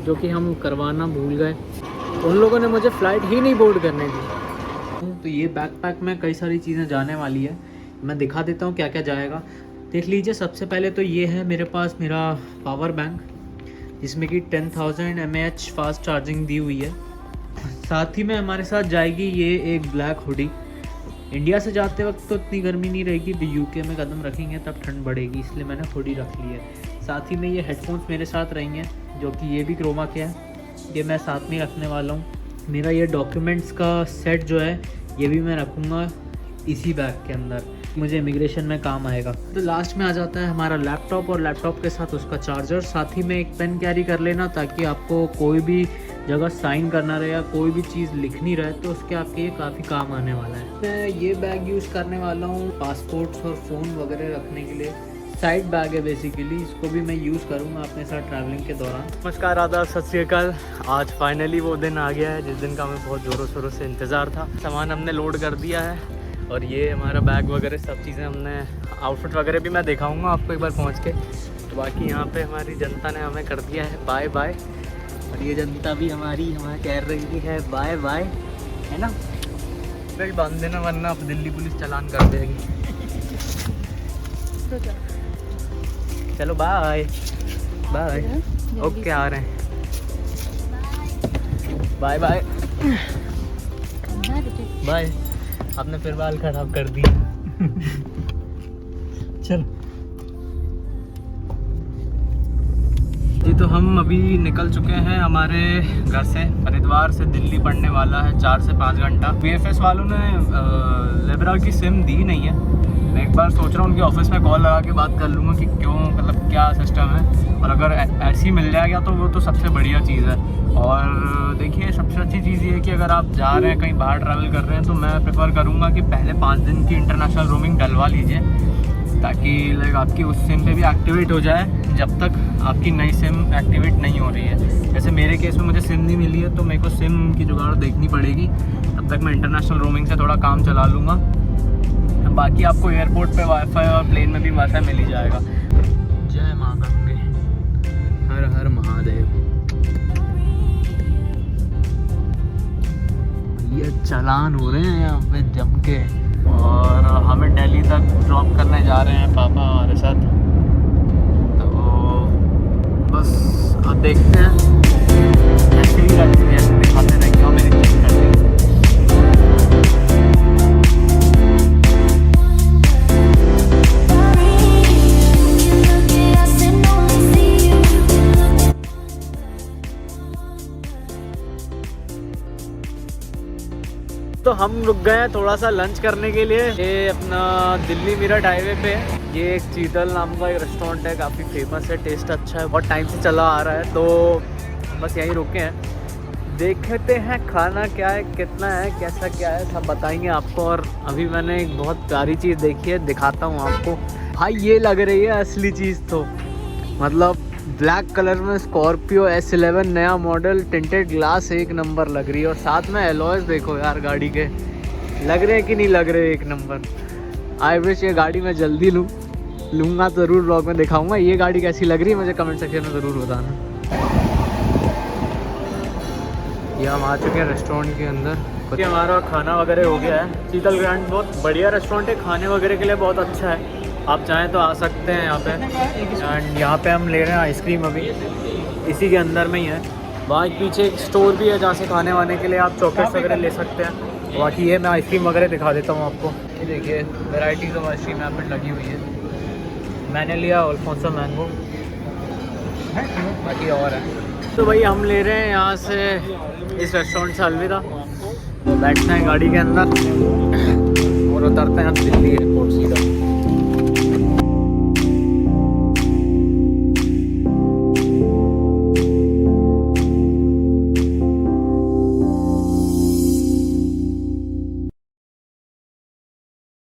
जो कि हम करवाना भूल गए। उन लोगों ने मुझे फ़्लाइट ही नहीं बोर्ड करने दी। तो ये बैकपैक में कई सारी चीज़ें जाने वाली है, मैं दिखा देता हूँ क्या क्या जाएगा। देख लीजिए, सबसे पहले तो ये है मेरे पास मेरा पावर बैंक, जिसमें कि 10,000 mAh फास्ट चार्जिंग दी हुई है। साथ ही में हमारे साथ जाएगी ये एक ब्लैक हुडी। इंडिया से जाते वक्त तो इतनी गर्मी नहीं रहेगी, तो यूके में कदम रखेंगे तब ठंड बढ़ेगी, इसलिए मैंने हुडी रख ली है। साथ ही में ये हेडफोन्स मेरे साथ रहेंगे, जो कि ये भी क्रोमा के हैं, ये मैं साथ में रखने वाला हूँ। मेरा ये डॉक्यूमेंट्स का सेट जो है ये भी मैं रखूँगा इसी बैग के अंदर, मुझे इमिग्रेशन में काम आएगा। तो लास्ट में आ जाता है हमारा लैपटॉप, और लैपटॉप के साथ उसका चार्जर। साथ ही में एक पेन कैरी कर लेना, ताकि आपको कोई भी जगह साइन करना रहे या कोई भी चीज़ लिखनी रहे तो उसके आपके ये काफ़ी काम आने वाला है। मैं ये बैग यूज़ करने वाला हूँ पासपोर्ट्स और फ़ोन वगैरह रखने के लिए। साइड बैग है बेसिकली, इसको भी मैं यूज़ करूँगा अपने साथ ट्रैवलिंग के दौरान। नमस्कार, आदाब, सत श्री अकाल। आज फाइनली वो दिन आ गया है जिस दिन का हमें बहुत ज़ोरों शोरों से इंतज़ार था। सामान हमने लोड कर दिया है, और ये हमारा बैग वगैरह सब चीज़ें हमने, आउटफिट वगैरह भी मैं दिखाऊंगा आपको एक बार पहुंच के। तो बाकी यहाँ पे हमारी जनता ने हमें कर दिया है बाय बाय, और ये जनता भी हमारी हमें कह रही है बाय बाय, है ना। बेल्ट बांध देना वरना अब दिल्ली पुलिस चालान कर देगी। चलो बाय बाय, ओके आ रहे हैं, बाय बाय बाय। आपने फिर बाल खराब कर दिए। चलो जी, तो हम अभी निकल चुके हैं हमारे घर से। हरिद्वार से दिल्ली पड़ने वाला है 4 से 5 घंटा। VFS वालों ने लेबरा की सिम दी नहीं है। मैं एक बार सोच रहा हूँ उनके ऑफिस में कॉल लगा के बात कर लूँगा कि क्यों, मतलब क्या सिस्टम है, और अगर ऐसी मिल जाएगा तो वो तो सबसे बढ़िया चीज़ है। और देखिए, सबसे अच्छी चीज़ ये है कि अगर आप जा रहे हैं कहीं बाहर ट्रैवल कर रहे हैं, तो मैं प्रेफर करूँगा कि पहले 5 दिन की इंटरनेशनल रोमिंग डलवा लीजिए, ताकि लाइक आपकी उस सिम पे भी एक्टिवेट हो जाए जब तक आपकी नई सिम एक्टिवेट नहीं हो रही है। जैसे मेरे केस में मुझे सिम नहीं मिली है, तो मेरे को सिम की जुगाड़ देखनी पड़ेगी। तब तक मैं इंटरनेशनल रोमिंग से थोड़ा काम चला लूँगा। बाकी आपको एयरपोर्ट पे वाईफाई और प्लेन में भी वाईफाई मिल ही जाएगा। जय माँ गंगे, हर हर महादेव। ये चालान हो रहे हैं यहाँ पे जम के, और हमें दिल्ली तक ड्रॉप करने जा रहे हैं पापा हमारे साथ। तो बस अब देखते हैं, ऐसे ही करते हैं, ऐसे दिखाते रहेंगे, क्यों मेरी चेक करते हैं। तो हम रुक गए हैं थोड़ा सा लंच करने के लिए। ये अपना दिल्ली मीरठ हाईवे पे है, ये एक चीतल नाम का एक रेस्टोरेंट है, काफ़ी फेमस है, टेस्ट अच्छा है, बहुत टाइम से चला आ रहा है। तो बस यहीं रुके हैं, देखते हैं खाना क्या है, कितना है, कैसा क्या है, सब बताएंगे आपको। और अभी मैंने एक बहुत प्यारी चीज़ देखी है, दिखाता हूँ आपको। भाई ये लग रही है असली चीज़, तो मतलब ब्लैक कलर में स्कॉर्पियो S11 नया मॉडल, टिंटेड ग्लास, एक नंबर लग रही है। और साथ में एलॉयज देखो यार गाड़ी के, लग रहे हैं कि नहीं लग रहे, एक नंबर। आई विश ये गाड़ी मैं जल्दी लूँगा, तो ज़रूर ब्लॉग में दिखाऊंगा। ये गाड़ी कैसी लग रही है मुझे कमेंट सेक्शन में ज़रूर बताना। ये हम आ चुके हैं रेस्टोरेंट के अंदर। ये हमारा खाना वगैरह हो गया है। शीतल ग्रैंड बहुत बढ़िया रेस्टोरेंट है, खाने वगैरह के लिए बहुत अच्छा है, आप चाहें तो आ सकते हैं यहाँ पे। एंड यहाँ पे हम ले रहे हैं आइसक्रीम, अभी इसी के अंदर में ही है। वहाँ एक पीछे एक स्टोर भी है जहाँ से खाने वाने के लिए आप चॉकलेट्स वगैरह ले सकते हैं। बाकी ये मैं आइसक्रीम वगैरह दिखा देता हूँ आपको। ये देखिए वैरायटीज़ ऑफ आइसक्रीम यहाँ पर लगी हुई है। मैंने लिया अल्फोंसो मैंगो, बाकी और है। तो भाई हम ले रहे हैं यहाँ से, इस रेस्टोरेंट से अलविदा। बैठते हैं गाड़ी के अंदर और उतरते हैं दिल्ली एयरपोर्ट सीधा।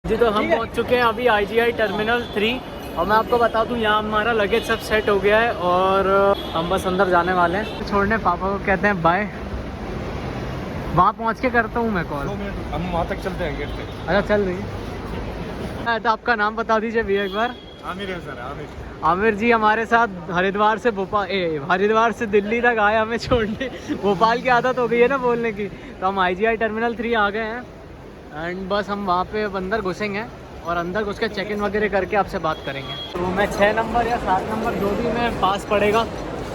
जी, तो हम पहुंच चुके हैं अभी IGI टर्मिनल 3, और मैं आपको बता दूं यहाँ हमारा लगेज सब सेट हो गया है, और हम बस अंदर जाने वाले हैं। छोड़ने पापा को कहते हैं बाय, वहाँ पहुँच के करता हूँ मैं कॉल। हम वहाँ तक चलते हैं गेट पे। अच्छा चल रही है। तो आपका नाम बता दीजिए भैया एक बार। आमिर है सर, आमिर। आमिर जी हमारे साथ हरिद्वार से हरिद्वार से दिल्ली तक आए हमें छोड़ने। भोपाल की आदत हो गई है ना बोलने की। तो हम IGI टर्मिनल 3 आ गए हैं एंड बस हम वहाँ पे अंदर घुसेंगे और अंदर घुस के चेक इन वगैरह करके आपसे बात करेंगे। तो मैं 6 नंबर या 7 नंबर जो भी मैं पास पड़ेगा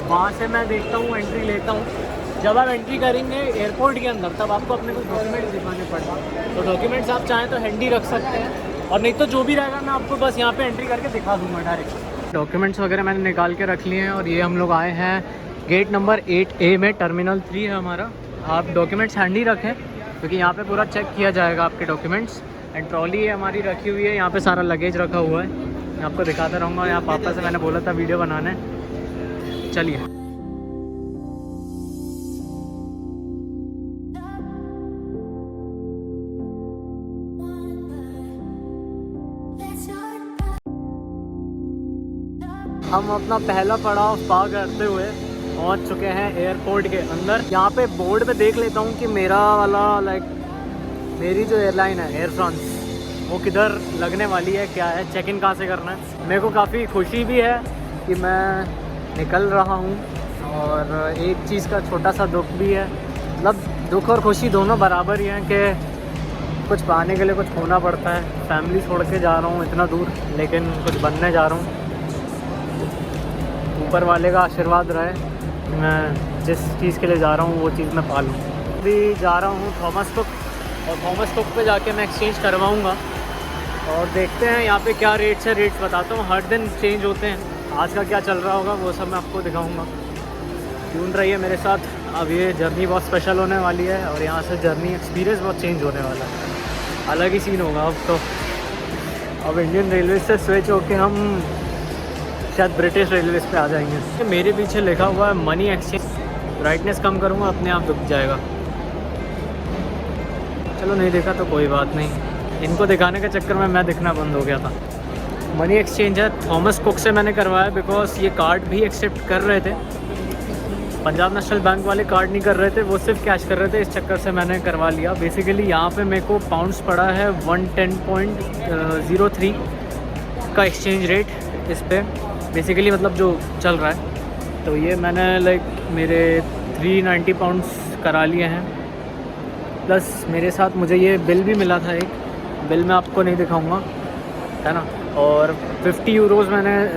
वहाँ से मैं देखता हूँ, एंट्री लेता हूँ। जब आप एंट्री करेंगे एयरपोर्ट के अंदर तब आपको अपने कुछ डॉक्यूमेंट्स दिखाने पड़ेगा। तो डॉक्यूमेंट्स आप चाहें तो हैंडी रख सकते हैं और नहीं तो जो भी रहेगा मैं आपको बस यहाँ पे एंट्री करके दिखा दूँगा डायरेक्ट। डॉक्यूमेंट्स वगैरह मैंने निकाल के रख लिए हैं और ये हम लोग आए हैं गेट नंबर 8A में, टर्मिनल 3 है हमारा। आप डॉक्यूमेंट्स हैंडी रखें क्योंकि यहाँ पे पूरा चेक किया जाएगा आपके डॉक्यूमेंट्स। एंड ट्रॉली हमारी रखी हुई है, यहाँ पे सारा लगेज रखा हुआ है। मैं आपको दिखाता रहूँगा। यहाँ पापा से मैंने बोला था वीडियो बनाने। चलिए हम अपना पहला पड़ाव पार करते हुए पहुंच चुके हैं एयरपोर्ट के अंदर। यहाँ पे बोर्ड पे देख लेता हूँ कि मेरा वाला मेरी जो एयरलाइन है एयर फ्रांस वो किधर लगने वाली है, क्या है, चेक इन कहाँ से करना है। मेरे को काफ़ी खुशी भी है कि मैं निकल रहा हूँ और एक चीज़ का छोटा सा दुख भी है। मतलब दुख और खुशी दोनों बराबर ही हैं कि कुछ पाने के लिए कुछ खोना पड़ता है। फैमिली छोड़ के जा रहा हूँ इतना दूर, लेकिन कुछ बनने जा रहा हूँ। ऊपर वाले का आशीर्वाद रहे कि मैं जिस चीज़ के लिए जा रहा हूँ वो चीज़ मैं पालूँ। अभी जा रहा हूँ थॉमस कुक और थॉमस कुक पे जाके मैं एक्सचेंज करवाऊँगा और देखते हैं यहाँ पे क्या रेट्स है। रेट्स बताता हूँ, हर दिन चेंज होते हैं। आज का क्या चल रहा होगा वो सब मैं आपको दिखाऊँगा। ट्यून रहिए मेरे साथ। अब ये जर्नी बहुत स्पेशल होने वाली है और यहाँ से जर्नी एक्सपीरियंस बहुत चेंज होने वाला है। अलग ही सीन होगा अब तो। अब इंडियन रेलवे से स्विच होके हम शायद ब्रिटिश रेलवे पे आ जाएंगे। मेरे पीछे लिखा हुआ है मनी एक्सचेंज। ब्राइटनेस कम करूँगा अपने आप रुक जाएगा। चलो नहीं देखा तो कोई बात नहीं, इनको दिखाने के चक्कर में मैं दिखना बंद हो गया था। मनी एक्सचेंज है, थॉमस कुक से मैंने करवाया बिकॉज ये कार्ड भी एक्सेप्ट कर रहे थे। पंजाब नेशनल बैंक वाले कार्ड नहीं कर रहे थे, वो सिर्फ कैश कर रहे थे। इस चक्कर से मैंने करवा लिया। बेसिकली यहाँ पे मेरे को पाउंड्स पड़ा है 110.03 का एक्सचेंज रेट इस पर, बेसिकली मतलब जो चल रहा है। तो ये मैंने मेरे 390 पाउंड्स करा लिए हैं। प्लस मेरे साथ मुझे ये बिल भी मिला था, एक बिल मैं आपको नहीं दिखाऊंगा, है ना। और 50 यूरोज़ मैंने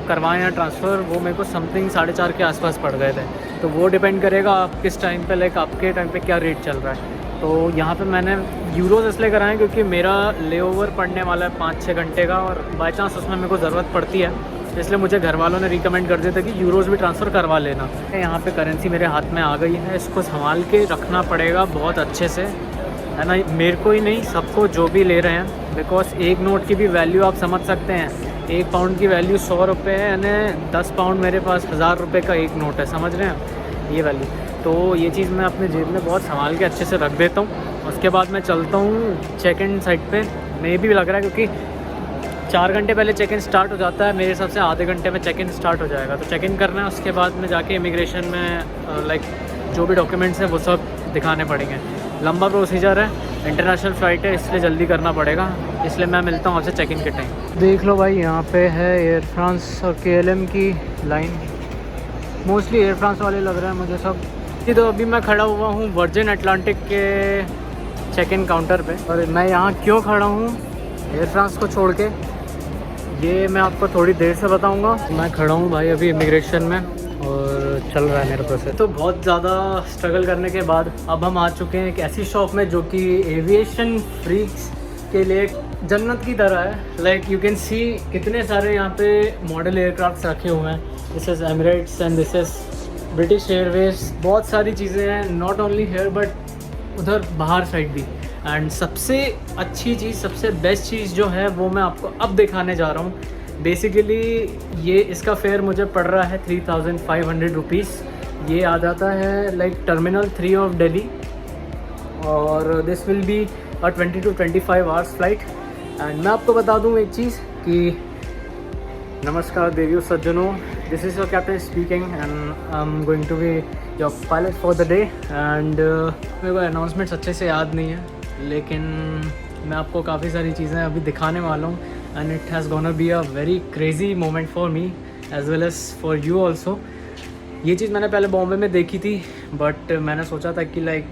करवाए हैं ट्रांसफ़र। वो मेरे को समथिंग 4.5 के आसपास पड़ गए थे। तो वो डिपेंड करेगा आप किस टाइम पे आपके टाइम पे क्या रेट चल रहा है। तो यहाँ पे मैंने यूरोज़ इसलिए कराएं क्योंकि मेरा लेओवर पड़ने वाला है 5-6 घंटे का और बाई चांस उसमें मेरे को ज़रूरत पड़ती है, इसलिए मुझे घर वालों ने रिकमेंड कर दिया था कि यूरोज़ भी ट्रांसफ़र करवा लेना। यहाँ पे करेंसी मेरे हाथ में आ गई है, इसको संभाल के रखना पड़ेगा बहुत अच्छे से, है ना। मेरे को ही नहीं, सबको जो भी ले रहे हैं, बिकॉज एक नोट की भी वैल्यू आप समझ सकते हैं। 1 पाउंड की वैल्यू 100 रुपये है, यानी 10 पाउंड मेरे पास 1000 रुपये का एक नोट है, समझ रहे हैं ये वैल्यू। तो ये चीज़ मैं अपने जेब में बहुत संभाल के अच्छे से रख देता हूँ। उसके बाद मैं चलता हूँ चेक इन साइट पे। मे भी लग रहा है क्योंकि 4 घंटे पहले चेक इन स्टार्ट हो जाता है, मेरे हिसाब से आधे घंटे में चेक इन स्टार्ट हो जाएगा। तो चेक इन करना है, उसके बाद में जाके इमिग्रेशन में जो भी डॉक्यूमेंट्स हैं वो सब दिखाने पड़ेंगे। लंबा प्रोसीजर है, इंटरनेशनल फ़्लाइट है, इसलिए जल्दी करना पड़ेगा। इसलिए मैं मिलता हूँ आपसे चेक इन के टाइम। देख लो भाई, यहाँ पे है एयर फ्रांस और KLM की लाइन। मोस्टली एयर फ्रांस वाले लग रहे हैं मुझे सब। तो अभी मैं खड़ा हुआ हूँ वर्जिन अटलांटिक के चेक इन काउंटर पे। और मैं यहाँ क्यों खड़ा हूँ एयर फ्रांस को छोड़ के, ये मैं आपको थोड़ी देर से बताऊँगा। मैं खड़ा हूँ भाई अभी इमिग्रेशन में और चल रहा है मेरा प्रोसेस। तो बहुत ज़्यादा स्ट्रगल करने के बाद अब हम आ चुके हैं एक ऐसी शॉप में जो कि एविएशन फ्रीक्स के लिए जन्नत की तरह है। यू कैन सी कितने सारे यहाँ पे मॉडल एयरक्राफ्ट रखे हुए हैं। This is Emirates and this is British Airways. बहुत सारी चीज़ें हैं, नॉट ओनली हेयर बट उधर बाहर साइड भी। एंड सबसे अच्छी चीज़, सबसे बेस्ट चीज़ जो है वो मैं आपको अब दिखाने जा रहा हूँ। बेसिकली ये इसका फेयर मुझे पड़ रहा है 3500 रुपीज़। ये आ जाता है टर्मिनल 3 ऑफ दिल्ली और this will be 20 to 25 hours flight. And मैं आपको बता दूँ एक चीज़ कि नमस्कार देवियों सज्जनों, this is your captain speaking and I am going to be your pilot for the day. And मेरे को अनाउंसमेंट्स अच्छे से याद नहीं है, लेकिन मैं आपको काफ़ी सारी चीज़ें अभी दिखाने वाला हूँ and it has gonna be a very crazy moment for me as well as for you also. ये चीज़ मैंने पहले बॉम्बे में देखी थी, बट मैंने सोचा था कि लाइक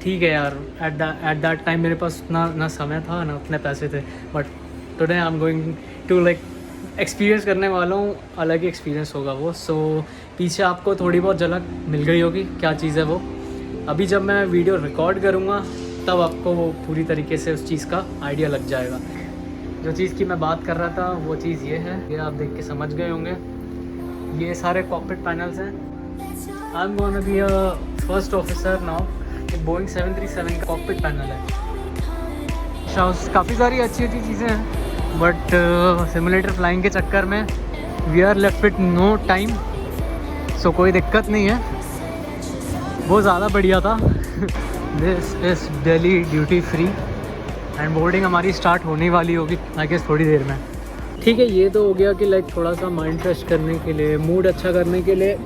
ठीक है यार, एट दैट टाइम मेरे पास उतना ना समय था ना उतने पैसे थे, but today I am going to like experience करने वाला हूँ, अलग ही एक्सपीरियंस होगा वो। सो पीछे आपको थोड़ी बहुत झलक मिल गई होगी क्या चीज़ है वो। अभी जब मैं वीडियो रिकॉर्ड करूँगा तब आपको वो पूरी तरीके से उस चीज़ का आइडिया लग जाएगा। जो चीज़ की मैं बात कर रहा था वो चीज़ ये है, ये आप देख के समझ गए होंगे। ये सारे कॉकपिट पैनल्स हैं। I am gonna be a first officer now. ये बोइंग 737 का कॉकपिट पैनल है। काफ़ी सारी अच्छी अच्छी चीज़ें हैं, बट सिमुलेटर फ्लाइंग के चक्कर में we are left with no time. So कोई दिक्कत नहीं है, वो ज़्यादा बढ़िया था। This is Delhi duty free and boarding हमारी स्टार्ट होने वाली होगी आई गेस थोड़ी देर में। ठीक है, ये तो हो गया कि लाइक थोड़ा सा माइंड फ्रेश करने के लिए, मूड अच्छा करने के लिए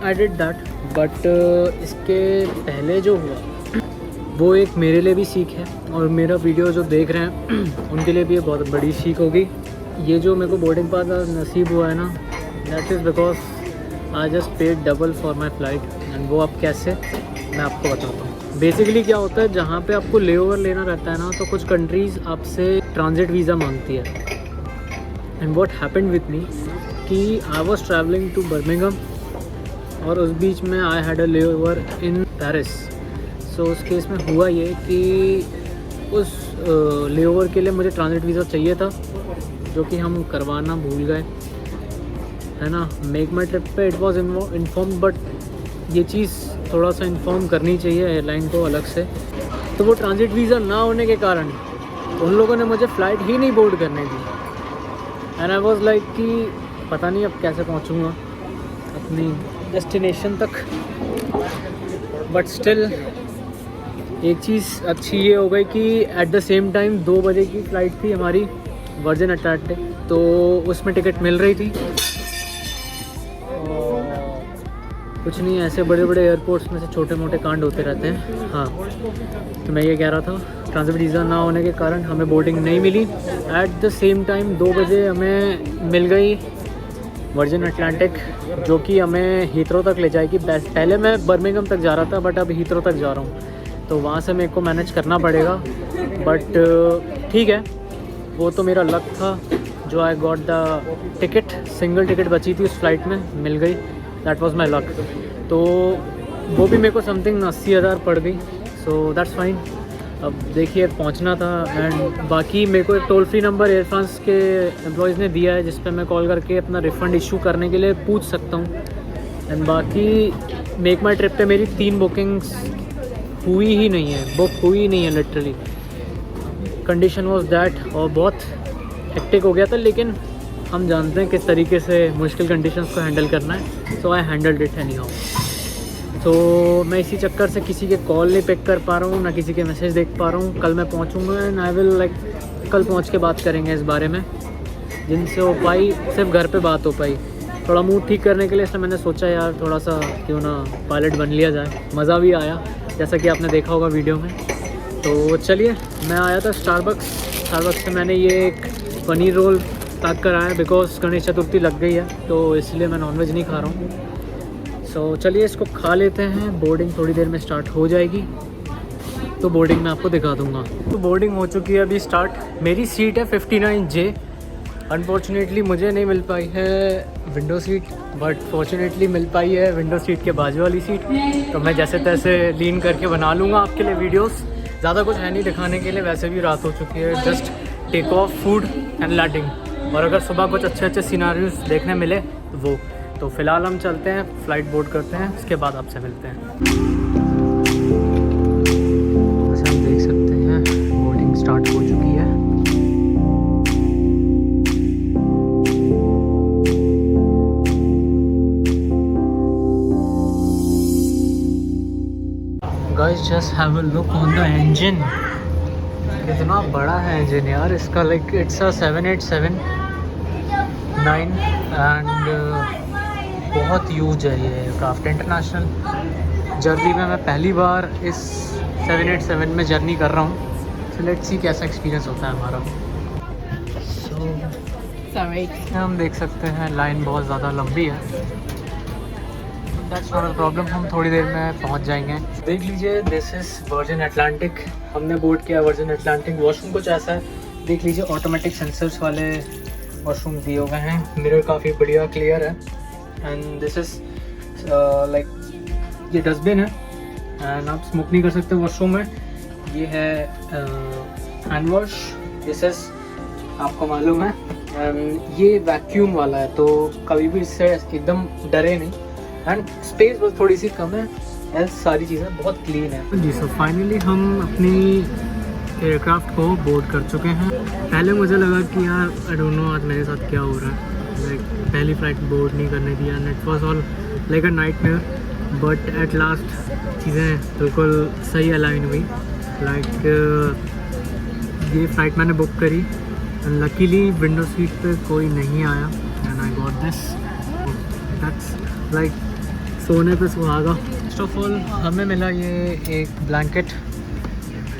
आई डिड दैट। बट इसके पहले जो हुआ वो एक मेरे लिए भी सीख है, और मेरा वीडियो जो देख रहे हैं उनके लिए भी ये बहुत बड़ी सीख होगी। ये जो मेरे को बोर्डिंग पास नसीब हुआ है ना, that is because I just paid double for my flight. And वो अब कैसे, मैं आपको बताता हूँ। बेसिकली क्या होता है, जहाँ पे आपको लेओवर लेना रहता है ना, तो कुछ कंट्रीज़ आपसे ट्रांजिट वीज़ा मांगती है। And what happened with me कि I was travelling to Birmingham, और उस बीच में I had a layover in Paris. So उस केस में हुआ ये कि उस लेओवर के लिए मुझे ट्रांजिट वीज़ा चाहिए था, जो कि हम करवाना भूल गए, है ना। मेक माई ट्रिप पे इट वॉज इन्फॉर्म, बट ये चीज़ थोड़ा सा इन्फॉर्म करनी चाहिए एयरलाइन को अलग से। तो वो ट्रांजिट वीज़ा ना होने के कारण उन लोगों ने मुझे फ़्लाइट ही नहीं बोर्ड करने दी। एंड आई वॉज लाइक कि पता नहीं अब कैसे पहुँचूँगा अपनी डेस्टिनेशन तक। बट स्टिल एक चीज़ अच्छी ये हो गई कि एट द सेम टाइम 2 बजे की फ़्लाइट थी हमारी वर्जिन अटलांटिक, तो उसमें टिकट मिल रही थी। कुछ नहीं, ऐसे बड़े बड़े एयरपोर्ट्स में से छोटे मोटे कांड होते रहते हैं। हाँ, तो मैं ये कह रहा था, ट्रांजिट वीज़ा ना होने के कारण हमें बोर्डिंग नहीं मिली। एट द सेम टाइम 2 बजे हमें मिल गई वर्जिन अटलांटिक, जो कि हमें हीथ्रो तक ले जाएगी। पहले मैं बर्मिंघम तक जा रहा था, बट अब हीथ्रो तक जा रहा हूँ, तो वहाँ से मेरे को मैनेज करना पड़ेगा। बट ठीक है, वो तो मेरा लक था जो I got the ticket. Single ticket बची थी उस फ्लाइट में, मिल गई, दैट वाज माय लक। तो वो भी मेरे को समथिंग 80,000 पड़ गई, सो दैट्स फाइन। अब देखिए पहुंचना था। एंड बाकी मेरे को एक toll free number air France के एम्प्लॉयज़ ने दिया है, जिस पे मैं कॉल करके अपना रिफ़ंड इशू करने के लिए पूछ सकता हूँ। एंड बाकी मेक माई ट्रिप पे मेरी 3 बुकिंग्स हुई ही नहीं है, बुक हुई ही नहीं है लिटरली। कंडीशन वाज दैट, और बहुत हेक्टिक हो गया था, लेकिन हम जानते हैं किस तरीके से मुश्किल कंडीशंस को हैंडल करना है। सो आई हैंडल्ड इट एनी हाउ। तो मैं इसी चक्कर से किसी के कॉल नहीं पिक कर पा रहा हूँ, ना किसी के मैसेज देख पा रहा हूँ। कल मैं पहुँचूँगा एंड आई विल लाइक कल पहुँच के बात करेंगे इस बारे में। जिनसे हो पाई सिर्फ घर पे बात हो पाई, थोड़ा मूड ठीक करने के लिए, इसलिए मैंने सोचा यार थोड़ा सा क्यों ना पायलट बन लिया जाए। मज़ा भी आया, जैसा कि आपने देखा होगा वीडियो में। तो चलिए, मैं आया था स्टारबक्स से मैंने ये एक पनीर रोल पैक कराया, बिकॉज गणेश चतुर्थी लग गई है, तो इसलिए मैं नॉनवेज नहीं खा रहा हूँ। सो चलिए इसको खा लेते हैं। बोर्डिंग थोड़ी देर में स्टार्ट हो जाएगी, तो बोर्डिंग मैं आपको दिखा दूँगा। तो बोर्डिंग हो चुकी है अभी स्टार्ट। मेरी सीट है 59J। अनफॉर्चुनेटली मुझे नहीं मिल पाई है विंडो सीट, बट फॉर्चुनेटली मिल पाई है विंडो सीट के बाजू वाली सीट। तो मैं जैसे तैसे लीन करके बना लूँगा आपके लिए वीडियोस। ज़्यादा कुछ है नहीं दिखाने के लिए, वैसे भी रात हो चुकी है। Just take off, food and landing, और अगर सुबह कुछ अच्छे अच्छे सिनारियोस देखने मिले तो वो। तो फ़िलहाल हम चलते हैं, फ़्लाइट बोर्ड करते हैं, उसके बाद आपसे मिलते हैं। जैसे हम देख सकते हैं बोर्डिंग स्टार्ट हो चुकी है। Guys, just have a look on the engine. कितना बड़ा है इंजन यार इसका। लाइक इट्स अ 787-9 एंड बहुत यूज है ये एयरक्राफ्ट। इंटरनेशनल जर्नी में मैं पहली बार इस 787 में जर्नी कर रहा हूँ। सो लेट्स सी कैसा एक्सपीरियंस होता है हमारा। सो Sorry. हम देख सकते हैं लाइन बहुत ज़्यादा लंबी है। दैट्स नॉट अ प्रॉब्लम, हम थोड़ी देर में पहुंच जाएंगे। देख लीजिए, दिस इज़ वर्जिन अटलांटिक। हमने बोर्ड किया वर्जिन अटलांटिक। वॉशरूम कुछ ऐसा है, देख लीजिए, ऑटोमेटिक सेंसर्स वाले वॉशरूम दिए हुए हैं। मिरर काफ़ी बढ़िया क्लियर है। एंड दिस इज़ लाइक ये डस्टबिन है एंड आप स्मोक नहीं कर सकते वॉशरूम में। ये है हैंड वॉश, दिस इज़ आपको मालूम है। ये वैक्यूम वाला है तो कभी भी इससे एकदम डरे नहीं। एंड स्पेस बस थोड़ी सी कम है, एल्स सारी चीज़ें बहुत क्लीन है जी। सो फाइनली हम अपनी एयरक्राफ्ट को बोर्ड कर चुके हैं। पहले मुझे लगा कि यार आई डोंट नो आज मेरे साथ क्या हो रहा है, लाइक पहली फ़्लाइट बोर्ड नहीं करने दिया and it was all like a nightmare. But at last चीज़ें बिल्कुल सही अलाइन हुई। लाइक ये फ़्लाइट मैंने बुक करी एंड लकीली विंडो सीट पे कोई नहीं आया and I got this. That's like सोने पे सुहागा। फर्स्ट ऑफ ऑल हमें मिला ये एक ब्लैंकेट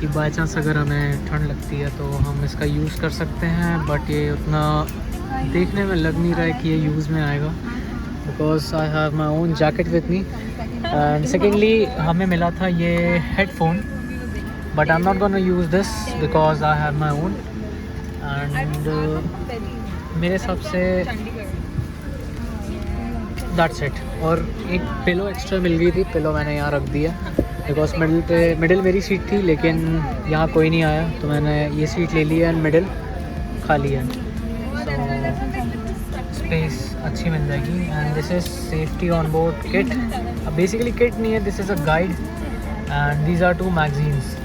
कि बाई चांस अगर हमें ठंड लगती है तो हम इसका यूज़ कर सकते हैं। बट ये उतना देखने में लग नहीं रहा है कि ये यूज़ में आएगा, because I have my own jacket with me. And secondly हमें मिला था ये headphone, but I am not gonna use this because I have my own. And मेरे हिसाब से दैट्स इट। और एक पिलो एक्स्ट्रा मिल गई थी, पिलो मैंने यहाँ रख दिया बिकॉज मिडिल मेरी सीट थी, लेकिन यहाँ कोई नहीं आया तो मैंने ये सीट ले ली है एंड मिडिल खाली है, स्पेस अच्छी मिल जाएगी। And this is safety on board kit. Basically kit नहीं है, this is a guide and these are 2 magazines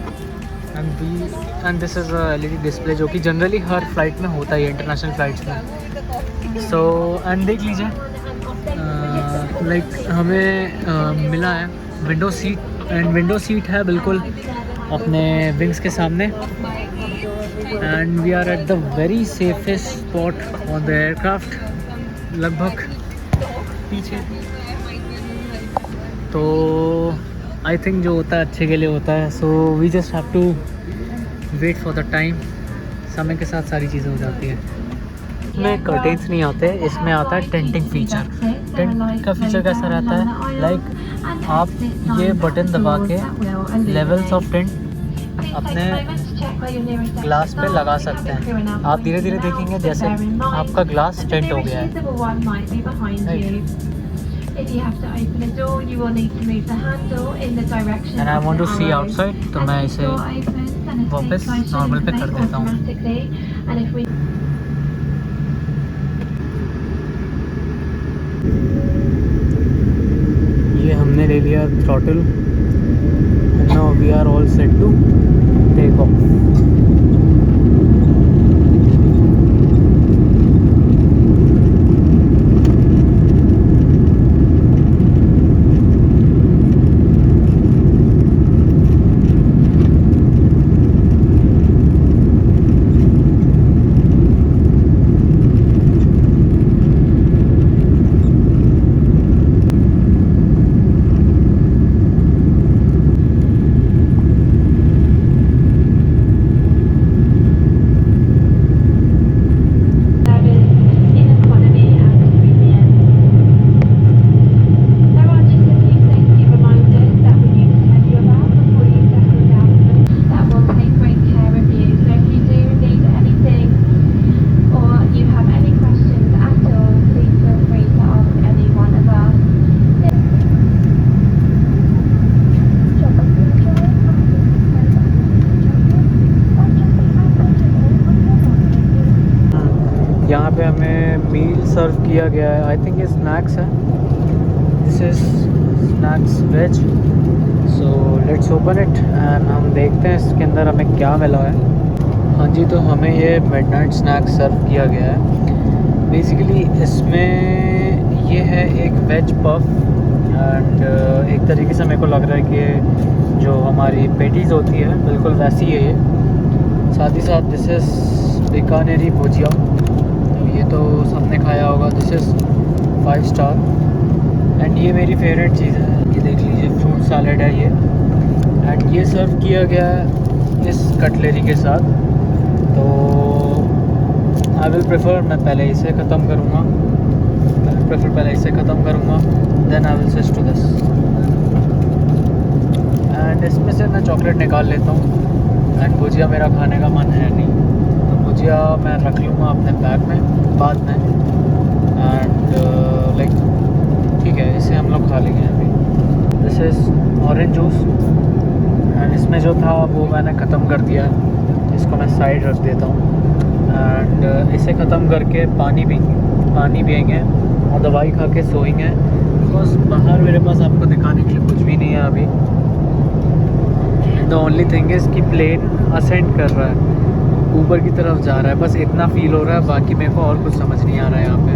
and this is a LED display जो कि जनरली हर फ्लाइट में होता है इंटरनेशनल फ़्लाइट्स में। सो एंड देख लीजिए, लाइक हमें मिला है window seat and window seat है बिल्कुल अपने विंग्स के सामने। And we are at the very safest spot on the aircraft, लगभग पीछे। तो आई थिंक जो होता है अच्छे के लिए होता है। So we just have to wait for the time. समय के साथ सारी चीज़ें हो जाती हैं। इसमें कर्टेन्स नहीं आते, इसमें आता है टेंटिंग फीचर। टेंट का फीचर कैसा रहता है, लाइक आप ये बटन दबा के लेवल्स ऑफ टेंट अपने ग्लास पे लगा सकते हैं। आप धीरे धीरे देखेंगे जैसे आपका ग्लास टेंट हो गया है। And I want to see outside, तो मैं इसे वापस नॉर्मल पे कर देता हूँ। ये हमने ले लिया throttle, now we are all set to take off. यहाँ पे हमें मील सर्व किया गया है। आई थिंक ये स्नैक्स है, this is snacks veg. So let's open it and हम देखते हैं इसके अंदर हमें क्या मिला है। हाँ जी, तो हमें ये मिडनाइट स्नैक्स सर्व किया गया है। बेसिकली इसमें ये है एक वेज पफ एंड एक तरीके से मेरे को लग रहा है कि जो हमारी पेटीज़ होती है बिल्कुल वैसी है ये। साथ ही साथ दिस इज़ बीकानेरी भुजिया, ये तो सबने खाया होगा, दिस इज़ 5 स्टार। एंड ये मेरी फेवरेट चीज़ है, ये देख लीजिए फ्रूट सैलेड है ये। एंड ये सर्व किया गया है इस कटलरी के साथ। तो आई विल प्रेफर, मैं पहले इसे ख़त्म करूँगा, पहले इसे ख़त्म करूँगा, then I will switch to this. And इसमें से मैं चॉकलेट निकाल लेता हूँ। एंड भुजिया मेरा खाने का मन है नहीं, तो भुजिया मैं रख लूँगा अपने बैग में बाद में। एंड लाइक ठीक है, इसे हम लोग खा लेंगे अभी। This is orange juice and इसमें जो था वो मैंने ख़त्म कर दिया है, इसको मैं साइड रख देता हूँ। एंड इसे ख़त्म करके पानी पिएंगे और दवाई खा के सोएंगे, बिकॉज बाहर मेरे पास आपको दिखाने के लिए कुछ भी नहीं है अभी। द ओनली थिंग इज़ कि प्लेन असेंड कर रहा है, ऊपर की तरफ जा रहा है, बस इतना फील हो रहा है, बाकी मेरे को और कुछ समझ नहीं आ रहा है यहाँ पे।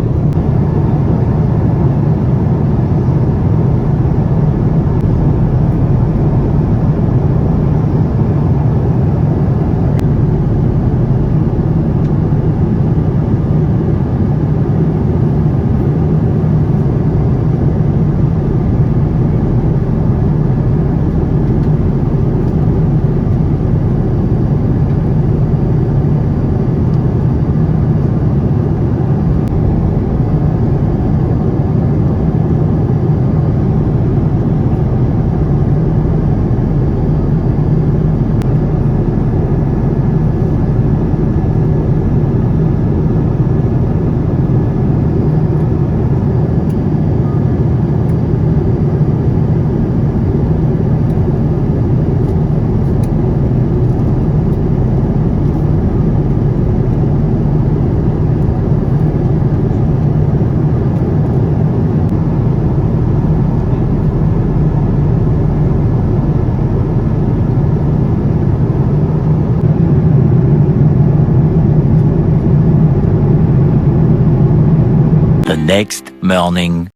The next morning.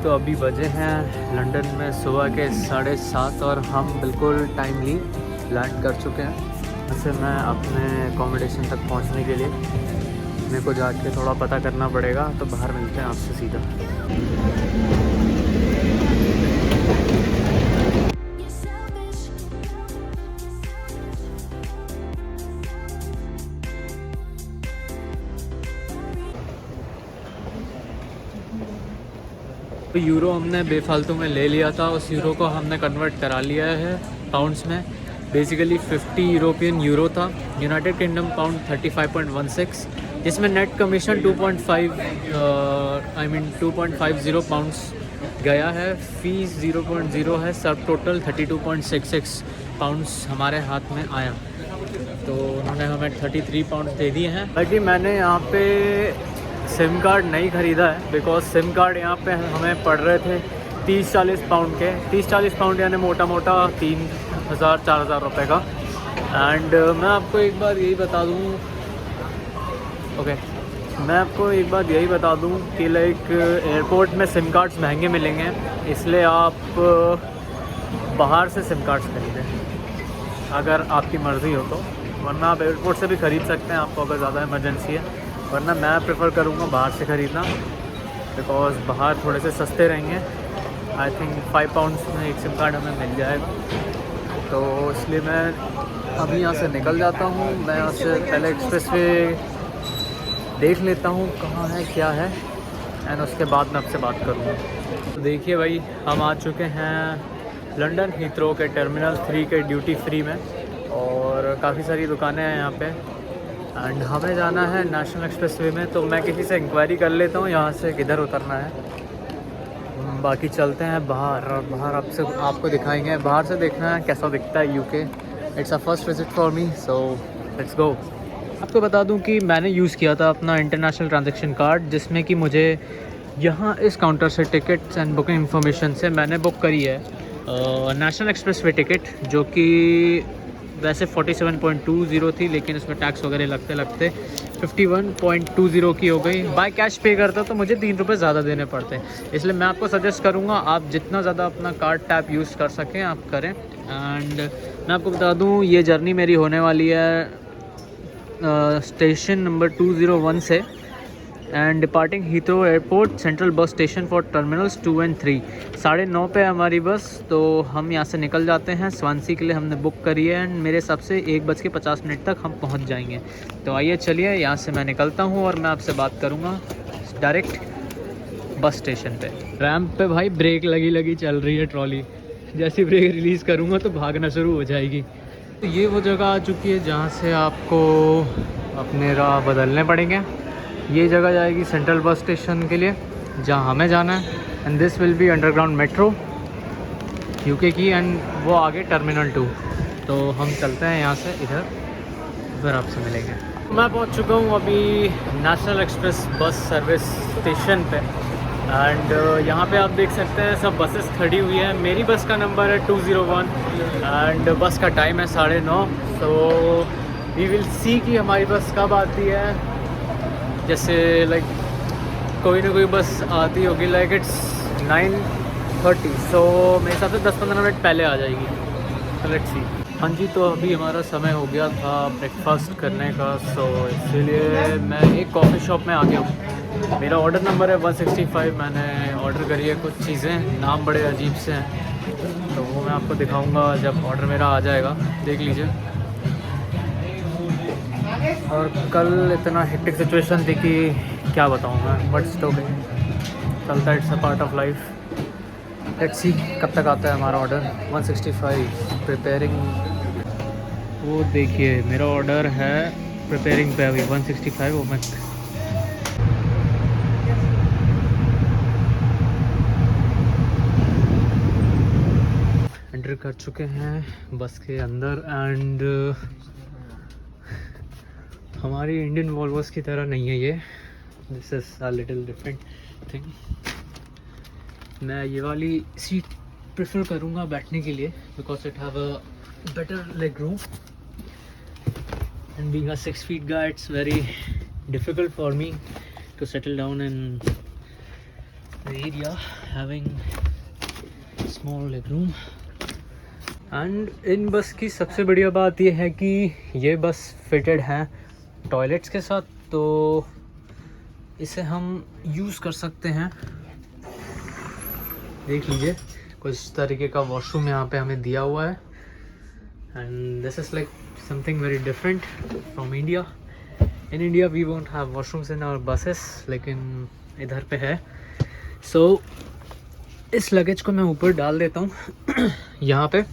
तो अभी बजे हैं लंदन में सुबह के 7:30 और हम बिल्कुल टाइमली लैंड कर चुके हैं। वैसे मैं अपने अकोमोडेशन तक पहुंचने के लिए मेरे को जाके थोड़ा पता करना पड़ेगा, तो बाहर मिलते हैं आपसे सीधा। तो यूरो हमने बेफालतू में ले लिया था, उस यूरो को हमने कन्वर्ट करा लिया है पाउंड्स में। बेसिकली 50 यूरोपियन यूरो था, यूनाइटेड किंगडम पाउंड 35.16, जिसमें नेट कमीशन 2.50 पाउंड्स गया है, फीस 0.0 है, सब टोटल 32.66 पाउंड्स हमारे हाथ में आया। तो उन्होंने हमें 33 पाउंड दे दिए हैं। बाकी मैंने यहाँ पे सिम कार्ड नहीं ख़रीदा है, बिकॉज सिम कार्ड यहाँ पे हमें पड़ रहे थे 30-40 पाउंड के, 30-40 पाउंड यानी मोटा मोटा 3,000-4,000 रुपये का। एंड मैं आपको एक बार यही बता दूँ, मैं आपको एक बात यही बता दूँ कि लाइक एयरपोर्ट में सिम कार्ड्स महंगे मिलेंगे, इसलिए आप बाहर से सिम कार्ड्स खरीदें अगर आपकी मर्ज़ी हो तो, वरना आप एयरपोर्ट से भी ख़रीद सकते हैं आपको अगर ज़्यादा इमरजेंसी है, वरना मैं प्रेफर करूँगा बाहर से ख़रीदना, बिकॉज़ बाहर थोड़े से सस्ते रहेंगे। आई थिंक 5 पाउंड्स में एक सिम कार्ड हमें मिल जाएगा। तो इसलिए मैं अभी यहाँ से निकल जाता हूँ। मैं यहाँ से पहले एक्सप्रेस वे देख लेता हूँ कहाँ है क्या है, एंड उसके बाद मैं आपसे बात करूँगा। तो देखिए भाई, हम आ चुके हैं लंदन हीथ्रो के टर्मिनल 3 के ड्यूटी फ्री में, और काफ़ी सारी दुकानें हैं यहाँ पे। एंड हमें जाना है नेशनल एक्सप्रेसवे में, तो मैं किसी से इंक्वायरी कर लेता हूँ यहाँ से किधर उतरना है। बाकी चलते हैं बाहर, और बाहर आपको दिखाएंगे। बाहर से देखना है कैसा दिखता है UK. It's a first visit for me, so let's go. आपको बता दूं कि मैंने यूज़ किया था अपना इंटरनेशनल ट्रांजैक्शन कार्ड, जिसमें कि मुझे यहाँ इस काउंटर से टिकट्स एंड बुकिंग इन्फॉर्मेशन से मैंने बुक करी है नेशनल एक्सप्रेसवे टिकट, जो कि वैसे 47.20 थी, लेकिन उसमें टैक्स वगैरह लगते 51.20 की हो गई। बाय कैश पे करता तो मुझे 3 रुपये ज़्यादा देने पड़ते, इसलिए मैं आपको सजेस्ट करूँगा आप जितना ज़्यादा अपना कार्ड टैप यूज़ कर सकें आप करें। एंड मैं आपको बता दूँ ये जर्नी मेरी होने वाली है स्टेशन नंबर 201 से, and departing Heathrow airport central bus station for terminals 2 and 3। 9:30 पे हमारी बस, तो हम यहाँ से निकल जाते हैं। स्वानसी के लिए हमने बुक करी है, एंड मेरे हिसाब से 1:50 तक हम पहुँच जाएंगे। तो आइए चलिए, यहाँ से मैं निकलता हूँ और मैं आपसे बात करूँगा डायरेक्ट बस स्टेशन पे। रैंप पे भाई ब्रेक लगी चल रही है ट्रॉली, जैसी ब्रेक रिलीज़ करूँगा तो भागना शुरू हो जाएगी। तो ये वो जगह आ चुकी है जहाँ से आपको अपने राह बदलने पड़ेंगे। ये जगह जाएगी सेंट्रल बस स्टेशन के लिए जहाँ हमें जाना है, and this will be underground metro UK की, एंड वो आगे टर्मिनल 2। तो हम चलते हैं यहाँ से इधर, फिर आपसे मिलेंगे। मैं पहुँच चुका हूँ अभी national express bus service station पे, एंड यहाँ पे आप देख सकते हैं सब बसेस खड़ी हुई है। मेरी बस का नंबर है 201 एंड बस का टाइम है 9:30। सो वी विल सी कि हमारी बस कब आती है। जैसे लाइक कोई ना कोई बस आती होगी, लाइक इट्स 9:30, सो मेरे हिसाब से 10-15 मिनट पहले आ जाएगी। तो लेट्स सी। हाँ जी, तो अभी हमारा समय हो गया था ब्रेकफास्ट करने का, सो इसीलिए मैं एक कॉफ़ी शॉप में आ गया हूँ। मेरा ऑर्डर नंबर है 165। मैंने ऑर्डर करी है कुछ चीज़ें, नाम बड़े अजीब से हैं, तो वो मैं आपको दिखाऊंगा जब ऑर्डर मेरा आ जाएगा, देख लीजिए। और कल इतना हेक्टिक सिचुएशन थी कि क्या बताऊँ मैं, बट स्टो चलता है, it's a part of life. Let's see कब तक आता है हमारा ऑर्डर। 165 प्रिपेयरिंग, वो देखिए मेरा ऑर्डर है प्रिपेयरिंग पे अभी 165। वो मैं एंटर कर चुके हैं बस के अंदर, एंड हमारी इंडियन वॉल्वोस की तरह नहीं है ये, this is a little different thing. मैं ये वाली सीट प्रेफर करूँगा बैठने के लिए, because it have a better leg room, and being a 6 feet guy it's very difficult for me to settle down in the area having small leg room। And in बस की सबसे बढ़िया बात यह है कि ये बस फिटेड है टॉयलेट्स के साथ, तो इसे हम यूज़ कर सकते हैं। देख लीजिए कुछ तरीके का वॉशरूम यहाँ पे हमें दिया हुआ है, and this is like something very different from India. In India we won't have washrooms in our buses, लेकिन इधर पे है। सो इस लगेज को मैं ऊपर डाल देता हूँ यहाँ पे,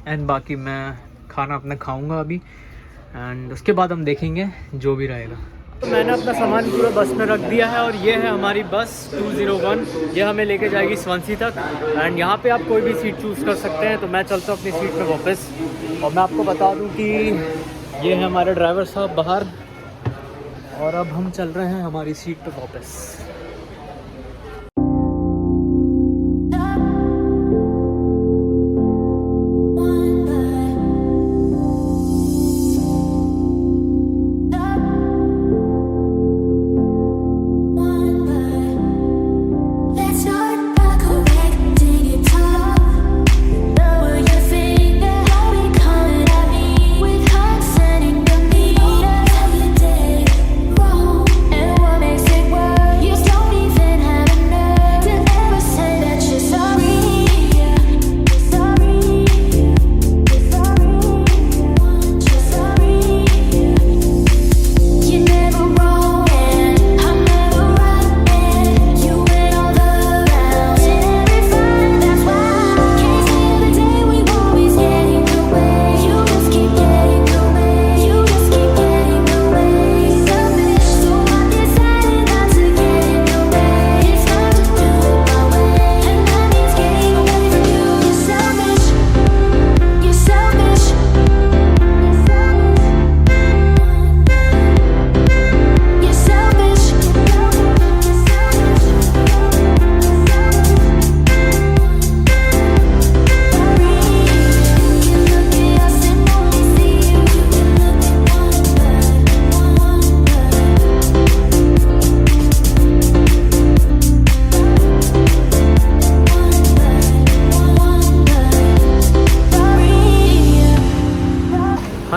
एंड बाकी मैं खाना अपना खाऊंगा अभी, एंड उसके बाद हम देखेंगे जो भी रहेगा। तो मैंने अपना सामान पूरा बस में रख दिया है, और ये है हमारी बस 201। ये हमें लेके जाएगी स्वानसी तक, एंड यहाँ पे आप कोई भी सीट चूज़ कर सकते हैं। तो मैं चलता हूँ अपनी सीट पे वापस, और मैं आपको बता दूँ कि ये है हमारे ड्राइवर साहब बाहर, और अब हम चल रहे हैं हमारी सीट पे वापस। You're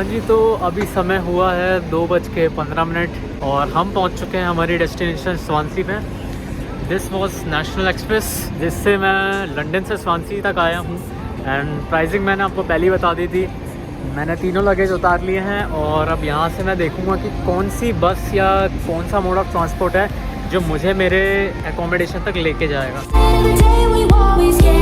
जी, तो अभी समय हुआ है 2:15 और हम पहुंच चुके हैं हमारी डेस्टिनेशन स्वानसी में। दिस वॉज नेशनल एक्सप्रेस जिससे मैं लंदन से स्वानसी तक आया हूँ। एंड प्राइसिंग मैंने आपको पहले ही बता दी थी। मैंने तीनों लगेज उतार लिए हैं और अब यहाँ से मैं देखूँगा कि कौन सी बस या कौन सा मोड ऑफ ट्रांसपोर्ट है जो मुझे मेरे एकोमोडेशन तक लेके जाएगा। Every day we always get